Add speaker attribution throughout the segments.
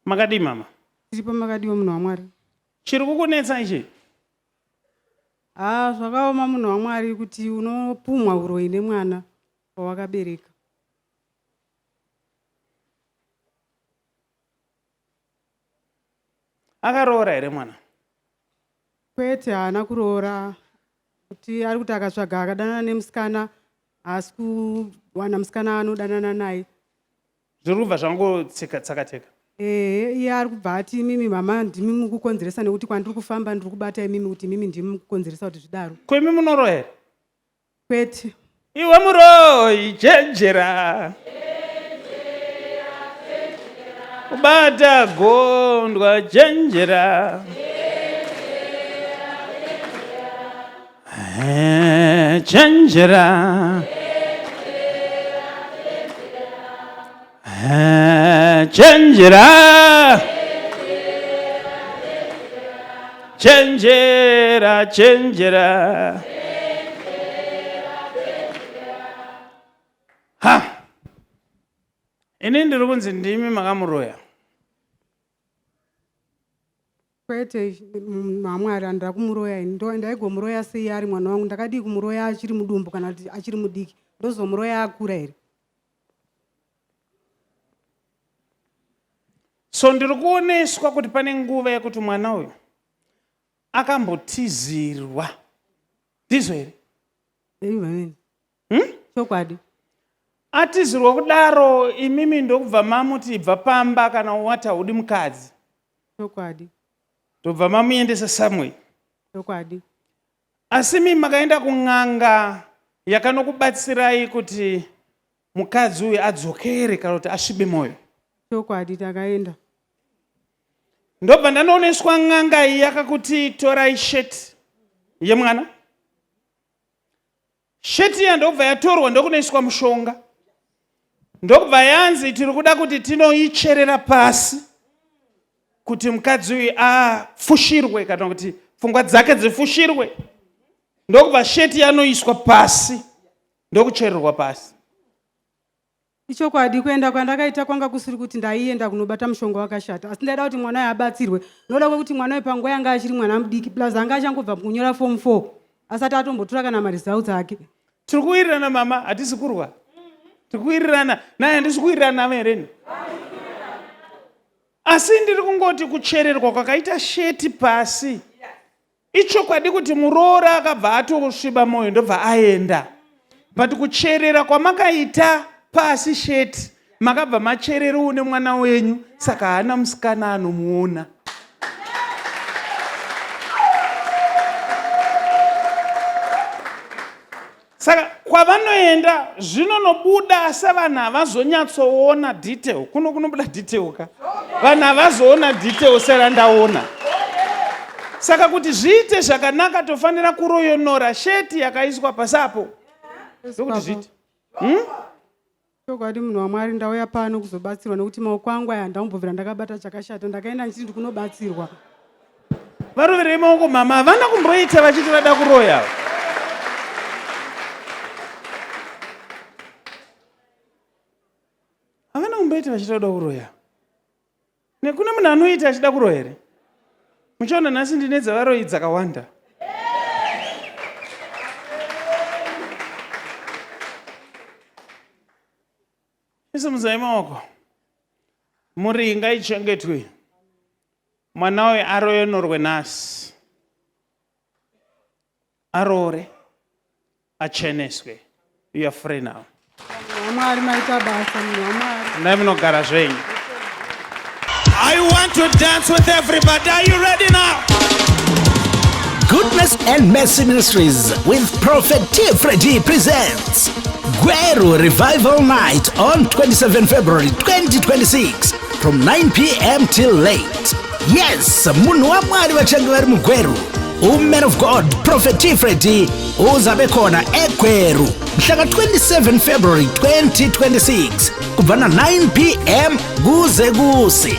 Speaker 1: Makadi mama.
Speaker 2: Tiripo makadiwa munhu waMwari.
Speaker 1: Chiri kukunetsa ichi?
Speaker 2: Zvakaoma munhu waMwari kuti unopumwa uroyi nemwana wawakabereka.
Speaker 1: Akaroora here mwana?
Speaker 2: Kwete, haana kuroora. Kuti ari kuti akatsvaga akadanana nemusikana haasi kuwana musikana anodanana naye.
Speaker 1: Zviri kubva zvangotsakateka.
Speaker 2: Iye ari kubva ati mimi mama ndimi mukukonzeresa nekuti kwandiri kufamba ndiri kubata imimi kuti mimi ndimi mukukonzeresa kuti zvidaro.
Speaker 1: Kwemi munoroya here?
Speaker 2: Kwete.
Speaker 1: Iwe muroyi, chenjera. Kubata gondwa, chenjera. Chenjera. Chenjera. Chenjera, chenjera. Ha. Ini ndiri kunzi ndimi makamuroya.
Speaker 2: Kwete, munhu waMwari handira kumuroya ini. Ndaigomuroya sei ari mwana wangu? Ndakadii kumuroya achiri mudumbu kana kuti achiri mudiki? Ndozomuroya akura here?
Speaker 1: So ndiri kuoneswa kuti pane nguva yekuti mwana uyu akambotizirwa. Ndizvo here?
Speaker 2: Amen. Chokwadi.
Speaker 1: Atizirwa kudaro imimi ndokubva mamuti ibva pamba kana wati haudi mukadzi.
Speaker 2: Chokwadi.
Speaker 1: Ndobva mamuendesa Samuel.
Speaker 2: Chokwadi.
Speaker 1: Asi mimi makaenda kun'anga yakanokubatsirai kuti mukadzi uyu adzokere kana kuti asvibe moyo.
Speaker 2: Chokwadi, takaenda.
Speaker 1: Ndobva ndanoneswa n'anga iyi yakakuti torai sheti yemwana. Sheti iya ndokubva yatorwa ndokunoiswa mushonga. Ndokubva yanzi tiri kuda kuti tinoicherera pasi kuti mukadzi uyu afushirwe kana kuti pfungwa dzake dzifushirwe. Ndokubva sheti yanoiswa pasi ndokuchererwa pasi.
Speaker 2: Ichokwadi, kuenda kwandakaita kwanga kusiri kuti ndaienda kunobata mushonga wakashata. Asi ndaida kuti mwana uyu abatsirwe. Noda kuti mwana uyu panguva yanga achiri mwana mudiki plus anga achangobva kunyora form 4 asati atombotora kana maresults ake.
Speaker 1: Tiri kuwirirana mama, hatisi kurwa. Tiri kuwirirana, naye handisi kuwirirana navo hereni. Asi ndiri kungoti kuchererwa kwakaita sheti pasi. Ichokwadi kuti muroora akabva atosviba moyo ndobva aenda. But kucherera kwamakaita pasi sheti makabva macherero une mwana wenyu, saka hana musikana anomuona. Saka kwavanoenda zvinonobuda savanhu havazonyatsoona detail. Kunobuda detail ka. Vanhu havazoona detail serandaona. Saka kuti zviite zvakanaka tofanira kuroyonora sheti yakaiswa pasapo. Ndokuti zviite.
Speaker 2: Chokwadi, munhu waMwari, ndauya pano kuzobatsirwa nekuti maoko angu aya handaumbobvira ndakabata chakashata. Ndakaenda ndichiti ndikunobatsirwa.
Speaker 1: Varoverei maoko mama, havana kumboita vachiti vada kuroya. Havana kumboita vachiti vada kuroya. Nekune munhu anoita achida kuroya here? Muchiona nhasi ndine dzavaroyi dzakawanda. Isimuzai maoko. Muri ngaichengetwe. Mwana uyu aroyonorwe nhasi. Aroore. Acheneswe. You are free now.
Speaker 2: Mwari maita basa, munhu waMwari.
Speaker 1: Ndai munogara zvenyu.
Speaker 3: I want to dance with everybody. Are you ready now?
Speaker 4: Goodness and Mercy Ministries with Prophet T. Freddy presents Gweru Revival Night on 27 February 2026 from 9 p.m. till late. Yes, munhu waMwari vachange vari muGweru. Man of God, Prophet T. Freddy, uzabe khona eGweru. Mhlaka 27 February 2026 kubva na 9 p.m. kuze kuse.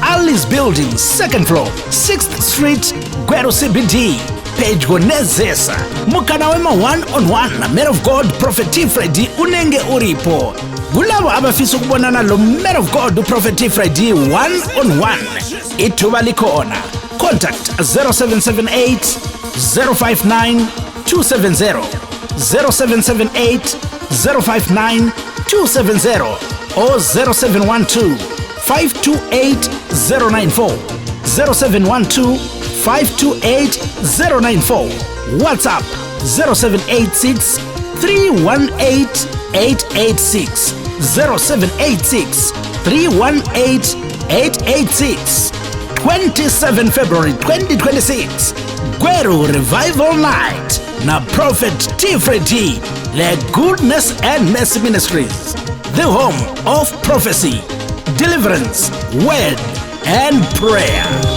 Speaker 4: Alice Building, 2nd floor, 6th Street, Gweru CBD. Pedyo nezesa. Mukana wema one-on-one na Man of God, Prophet T. Freddy unenge uripo. kulabo abafisa ukubonana lo man of God uProphet T-Fred one-on-one, ithuba likhona. Contact 0778 059 270, 0778 059 270 or 0712 528 094, 0712 528 094. WhatsApp 0786 318 886, 0786 318 886. 27 February 2026, Gweru Revival Night na Prophet T-Fred, Le Goodness and Mercy Ministries, the home of prophecy, deliverance, word and prayer.